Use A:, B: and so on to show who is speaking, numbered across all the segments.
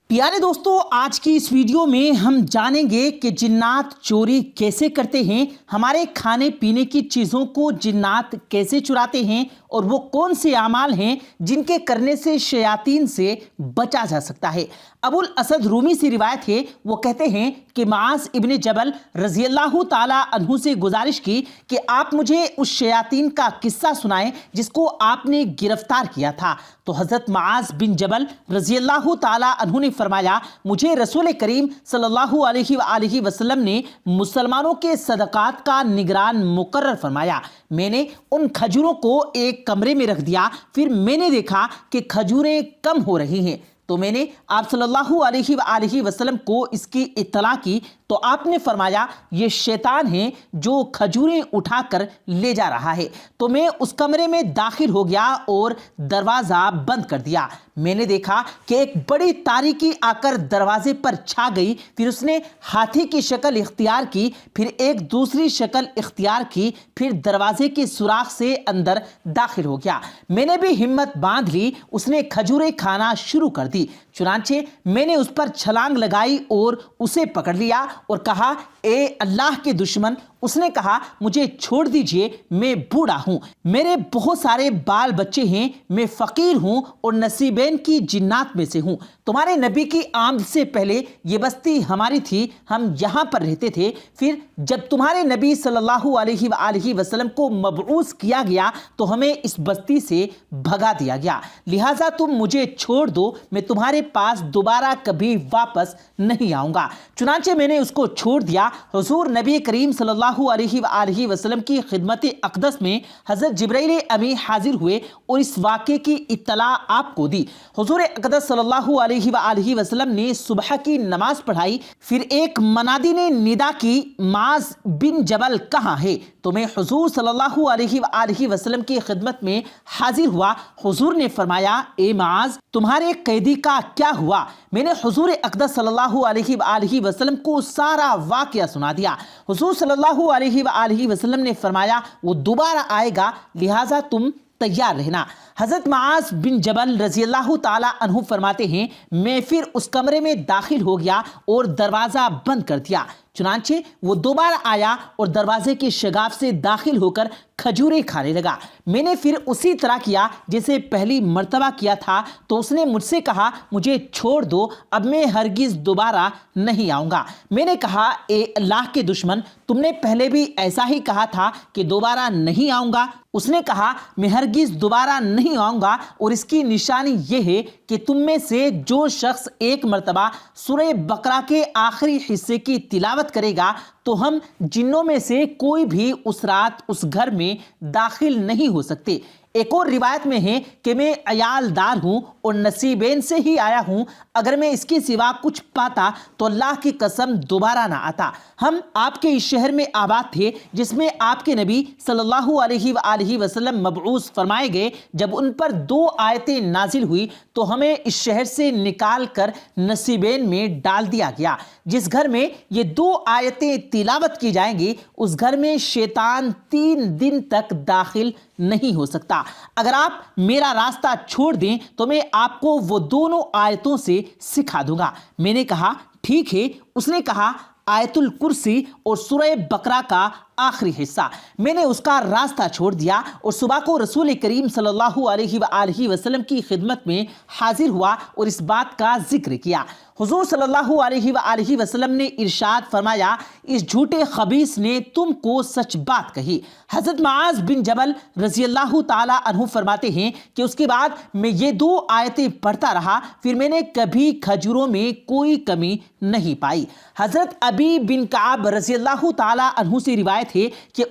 A: प्यारे दोस्तों, आज की इस वीडियो में हम जानेंगे कि जिन्नात चोरी कैसे करते हैं, हमारे खाने पीने की चीज़ों को जिन्नात कैसे चुराते हैं और वो कौन से आमाल हैं जिनके करने से शयातीन से बचा जा सकता है। अबुल असद रूमी से रिवायत है, वो कहते हैं कि माज इब्न जबल रज़ियल्लाहु ताला अन्हु से गुजारिश की कि आप मुझे उस शयातीन का किस्सा सुनाएं जिसको आपने गिरफ्तार किया था। तो हज़रत माज बिन जबल रज़ियल्लाहु ताला अन्हु ने फरमाया, मुझे रसूल करीम सल्लल्लाहु अलैहि वसल्लम ने मुसलमानों के सदक़ात का निगरान मुकर्रर फरमाया। मैंने उन खजूरों को एक कमरे में रख दिया, फिर मैंने देखा कि खजूरें कम हो रही हैं, तो मैंने आप सल्लल्लाहु अलैहि वसल्लम को इसकी इत्तला की, तो आपने फरमाया ये शैतान है जो खजूरें उठाकर ले जा रहा है। तो मैं उस कमरे में दाखिल हो गया और दरवाज़ा बंद कर दिया। मैंने देखा कि एक बड़ी तारीकी आकर दरवाजे पर छा गई, फिर उसने हाथी की शक्ल इख्तियार की, फिर एक दूसरी शक्ल इख्तियार की, फिर दरवाजे के सुराख से अंदर दाखिल हो गया। मैंने भी हिम्मत बांध ली, उसने खजूरें खाना शुरू कर दी। चुनांचे मैंने उस पर छलांग लगाई और उसे पकड़ लिया और कहा, ए अल्लाह के दुश्मन। उसने कहा, मुझे छोड़ दीजिए, मैं बूढ़ा हूँ, मेरे बहुत सारे बाल बच्चे हैं, मैं फ़कीर हूँ और नसीबैन की जिन्नात में से हूँ। तुम्हारे नबी की आमद से पहले ये बस्ती हमारी थी, हम यहाँ पर रहते थे। फिर जब तुम्हारे नबी सल्लल्लाहु अलैहि वसल्लम को मबऊस किया गया तो हमें इस बस्ती से भगा दिया गया, लिहाजा तुम मुझे छोड़ दो, मैं तुम्हारे पास दोबारा कभी वापस नहीं आऊँगा। चुनांचे मैंने उसको छोड़ दिया। हुजूर नबी करीम सल्लल्लाहु अलैहि वसल्लम की खिदमत अक़दस में हज़रत जिब्राइल अमी हाजिर हुए और इस वाक़े की इत्तला आपको दी। हुजूर अक़दस सल्लल्लाहु अलैहि वसल्लम ने सुबह की नमाज पढ़ाई, फिर एक मनादी ने निदा की, माज बिन जबल कहाँ है? तो मैं हुजूर सल्लल्लाहु अलैहि वसल्लम की खिदमत में हाजिर हुआ। हुजूर ने फरमाया, ए माज, तुम्हारे कैदी का क्या हुआ? मैंने हुजूर अक़दस सल्लल्लाहु अलैहि वसल्लम को सारा वाक़या सुना दिया। हुजूर सल्लल्लाहु अलैहि वसल्लम ने फरमाया, वो दोबारा आएगा, लिहाजा तुम तैयार रहना। हज़रत माज बिन जबल रज़ियल्लाहु ताला अन्हु फरमाते हैं, मैं फिर उस कमरे में दाखिल हो गया और दरवाज़ा बंद कर दिया। चुनांचे वो दोबारा आया और दरवाजे के शगाफ से दाखिल होकर खजूरें खाने लगा। मैंने फिर उसी तरह किया जैसे पहली मर्तबा किया था। तो उसने मुझसे कहा, मुझे छोड़ दो, अब मैं हरगिज़ दोबारा नहीं आऊँगा। मैंने कहा, ए अल्लाह के दुश्मन, तुमने पहले भी ऐसा ही कहा था कि दोबारा नहीं आऊँगा। उसने कहा, मैं हरगिज़ दोबारा नहीं आऊँगा और इसकी निशानी ये है कि तुम में से जो शख्स एक मर्तबा सूरह बकरा के आखिरी हिस्से की तिलावत करेगा तो हम जिन्नों में से कोई भी उस रात उस घर में दाखिल नहीं हो सकते। एक और रिवायत में है कि मैं अयालदार हूँ और नसीबेन से ही आया हूँ, अगर मैं इसके सिवा कुछ पाता तो अल्लाह की कसम दोबारा ना आता। हम आपके इस शहर में आबाद थे जिसमें आपके नबी सल्लल्लाहु अलैहि वसल्लम मबऊस फरमाए गए। जब उन पर 2 आयतें नाजिल हुई तो हमें इस शहर से निकाल कर नसीबेन में डाल दिया गया। जिस घर में ये 2 आयतें तिलावत की जाएंगी उस घर में शैतान 3 दिन तक दाखिल नहीं हो सकता। अगर आप मेरा रास्ता छोड़ दें तो मैं आपको वो दोनों आयतों से सिखा दूंगा। मैंने कहा, ठीक है। उसने कहा, आयतुल कुर्सी और सूरह बकरा का आखिरी हिस्सा। मैंने उसका रास्ता छोड़ दिया और सुबह को रसूल करीम सल्लल्लाहु अलैहि वसल्लम की खिदमत में हाजिर हुआ और इस बात का जिक्र किया। हुजूर सल्लल्लाहु अलैहि वसल्लम ने इरशाद फरमाया, इस झूठे खबीस ने तुमको सच बात कही। हज़रत माज बिन जबल रज़ियल्लाहु ताला अन्हु फरमाते हैं कि उसके बाद मैं ये 2 आयतें पढ़ता रहा, फिर मैंने कभी खजूरों में कोई कमी नहीं पाई। हज़रत अबी बिन काब रज़ियल्लाहु ताला अन्हु से रिवायत है कि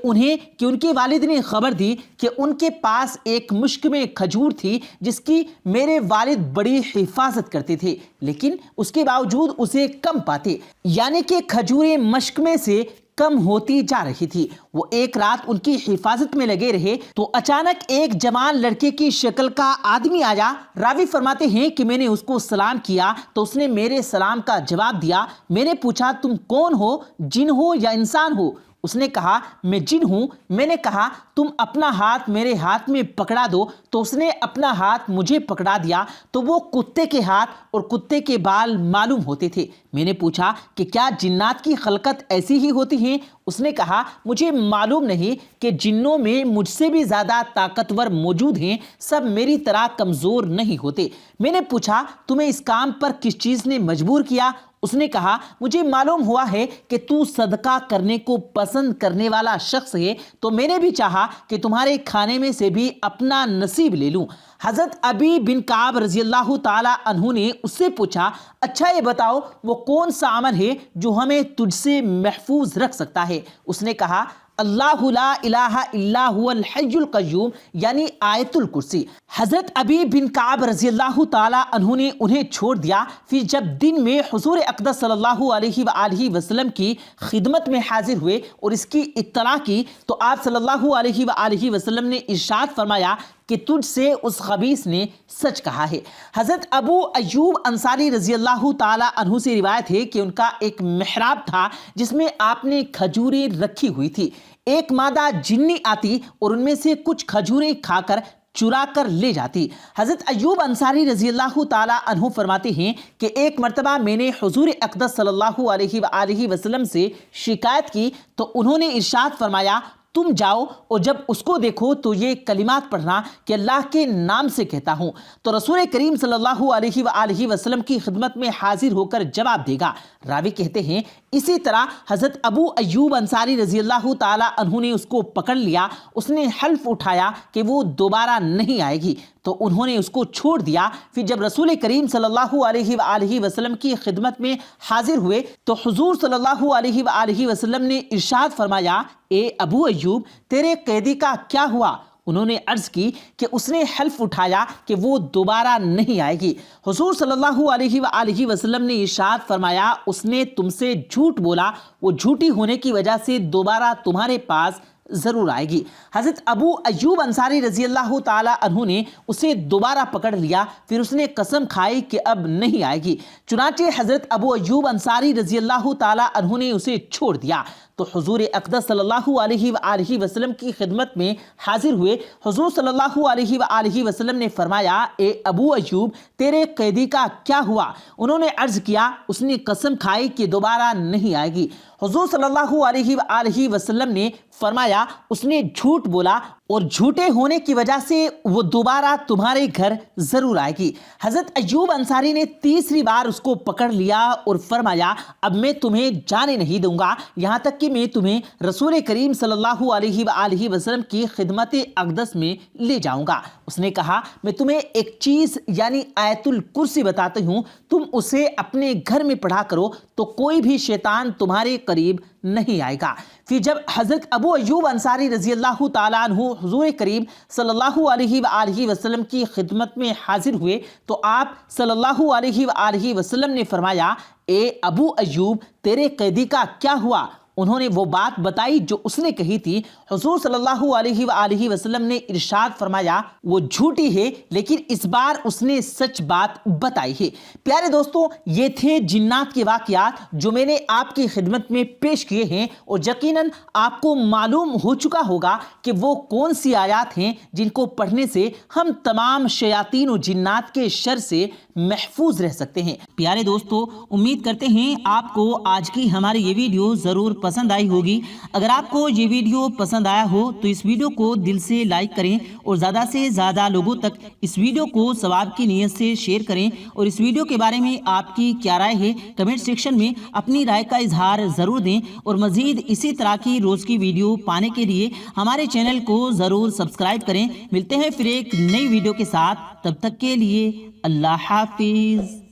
A: उनके वालिद ने खबर दी कि उनके पास एक मुश्क में खजूर थी जिसकी मेरे वालिद बड़ी हिफाजत करते थे, लेकिन उसके बावजूद उसे कम पाते, यानी कि खजूरें मश्क में से कम होती जा रही थी। वो एक रात उनकी हिफाजत में लगे रहे तो अचानक एक जवान लड़के की शक्ल का आदमी आया। रावी फरमाते हैं कि मैंने उसको सलाम किया तो उसने मेरे सलाम का जवाब दिया। मैंने पूछा, तुम कौन हो, जिन हो या इंसान हो? اس نے کہا میں جن ہوں۔ میں نے کہا تم اپنا ہاتھ میرے ہاتھ میں پکڑا دو، تو اس نے اپنا ہاتھ مجھے پکڑا دیا تو وہ کتے کے ہاتھ اور کتے کے بال معلوم ہوتے تھے۔ میں نے پوچھا کہ کیا جنات کی خلقت ایسی ہی ہوتی ہیں؟ اس نے کہا مجھے معلوم نہیں کہ جنوں میں مجھ سے بھی زیادہ طاقتور موجود ہیں، سب میری طرح کمزور نہیں ہوتے۔ میں نے پوچھا تمہیں اس کام پر کس چیز نے مجبور کیا؟ اس نے کہا مجھے معلوم ہوا ہے کہ تو صدقہ کرنے کو پسند کرنے والا شخص ہے، تو میں نے بھی چاہا کہ تمہارے کھانے میں سے بھی اپنا نصیب لے لوں۔ حضرت ابی بن کعب رضی اللہ تعالی عنہ نے اس سے پوچھا اچھا یہ بتاؤ وہ کون سا عمل ہے جو ہمیں تجھ سے محفوظ رکھ سکتا ہے؟ اس نے کہا اللہ لا الہ الا هو الحی القیوم، یعنی آیت الکرسی۔ حضرت ابی بن کعب رضی اللہ تعالی عنہ نے انہیں چھوڑ دیا۔ پھر جب دن میں حضور اقدس صلی اللہ علیہ وآلہ وسلم کی خدمت میں حاضر ہوئے اور اس کی اطلاع کی تو آپ صلی اللہ علیہ وآلہ وسلم نے ارشاد فرمایا کہ تجھ سے اس خبیث نے سچ کہا ہے۔ حضرت ابو ایوب انصاری رضی اللہ تعالی عنہ سے روایت ہے کہ ان کا ایک محراب تھا جس میں آپ نے کھجوریں رکھی ہوئی تھی۔ ایک مادہ جنی آتی اور ان میں سے کچھ کھجوریں کھا کر چرا کر لے جاتی۔ حضرت ایوب انصاری رضی اللہ تعالی عنہ فرماتے ہیں کہ ایک مرتبہ میں نے حضور اقدس صلی اللہ علیہ وآلہ وسلم سے شکایت کی تو انہوں نے ارشاد فرمایا تم جاؤ اور جب اس کو دیکھو تو یہ کلمات پڑھنا کہ اللہ کے نام سے کہتا ہوں، تو رسول کریم صلی اللہ علیہ وآلہ وسلم کی خدمت میں حاضر ہو کر جواب دے گا۔ راوی کہتے ہیں اسی طرح حضرت ابو ایوب انصاری رضی اللہ تعالی عنہ نے اس کو پکڑ لیا، اس نے حلف اٹھایا کہ وہ دوبارہ نہیں آئے گی، تو انہوں نے اس کو چھوڑ دیا۔ پھر جب رسول کریم صلی اللہ علیہ وآلہ وسلم کی خدمت میں حاضر ہوئے تو حضور صلی اللہ علیہ وآلہ وسلم نے ارشاد فرمایا اے ابو ایوب تیرے قیدی کا کیا ہوا؟ انہوں نے عرض کی کہ اس نے حلف اٹھایا کہ وہ دوبارہ نہیں آئے گی۔ حضور صلی اللہ علیہ وآلہ وسلم نے ارشاد فرمایا اس نے تم سے جھوٹ بولا، وہ جھوٹی ہونے کی وجہ سے دوبارہ تمہارے پاس ضرور آئے گی۔ حضرت ابو ایوب انصاری رضی اللہ تعالی عنہ نے اسے دوبارہ پکڑ لیا، پھر اس نے قسم کھائی کہ اب نہیں آئے گی۔ چنانچہ حضرت ابو ایوب انصاری رضی اللہ تعالی عنہ نے اسے چھوڑ دیا تو حضور اقدس صلی اللہ علیہ وآلہ وسلم کی خدمت میں حاضر ہوئے۔ حضور صلی اللہ علیہ وآلہ وسلم نے فرمایا اے ابو ایوب تیرے قیدی کا کیا ہوا؟ انہوں نے عرض کیا اس نے قسم کھائی کہ دوبارہ نہیں آئے گی۔ حضور صلی اللہ علیہ وآلہ وسلم نے فرمایا اس نے جھوٹ بولا اور جھوٹے ہونے کی وجہ سے وہ دوبارہ تمہارے گھر ضرور آئے گی۔ حضرت ایوب انصاری نے تیسری بار اس کو پکڑ لیا اور فرمایا اب میں تمہیں جانے نہیں دوں گا یہاں تک کہ میں تمہیں رسول کریم صلی اللہ علیہ وآلہ وسلم کی خدمت اقدس میں لے جاؤں گا۔ اس نے کہا میں تمہیں ایک چیز یعنی آیت الکرسی بتاتی ہوں، تم اسے اپنے گھر میں پڑھا کرو تو کوئی بھی شیطان تمہارے قریب نہیں آئے گا۔ پھر جب حضرت ابو ایوب انصاری رضی اللہ تعالیٰ عنہ حضور کریم صلی اللہ علیہ وآلہ وسلم کی خدمت میں حاضر ہوئے تو آپ صلی اللہ علیہ وآلہ وسلم نے فرمایا اے ابو ایوب تیرے قیدی کا کیا ہوا؟ انہوں نے وہ بات بتائی جو اس نے کہی تھی۔ حضور صلی اللہ علیہ وآلہ وسلم نے ارشاد فرمایا وہ جھوٹی ہے لیکن اس بار اس نے سچ بات بتائی ہے۔ پیارے دوستو یہ تھے جنات کے واقعات جو میں نے آپ کی خدمت میں پیش کیے ہیں، اور یقیناً آپ کو معلوم ہو چکا ہوگا کہ وہ کون سی آیات ہیں جن کو پڑھنے سے ہم تمام شیاطین و جنات کے شر سے محفوظ رہ سکتے ہیں۔ پیارے دوستو امید کرتے ہیں آپ کو آج کی ہماری یہ ویڈیو ضرور پسند آئی ہوگی۔ اگر آپ کو یہ ویڈیو پسند آیا ہو تو اس ویڈیو کو دل سے لائک کریں اور زیادہ سے زیادہ لوگوں تک اس ویڈیو کو ثواب کی نیت سے شیئر کریں، اور اس ویڈیو کے بارے میں آپ کی کیا رائے ہے کمنٹ سیکشن میں اپنی رائے کا اظہار ضرور دیں، اور مزید اسی طرح کی روز کی ویڈیو پانے کے لیے ہمارے چینل کو ضرور سبسکرائب کریں۔ ملتے ہیں پھر ایک نئی ویڈیو کے ساتھ، تب تک کے لیے اللہ حافظ۔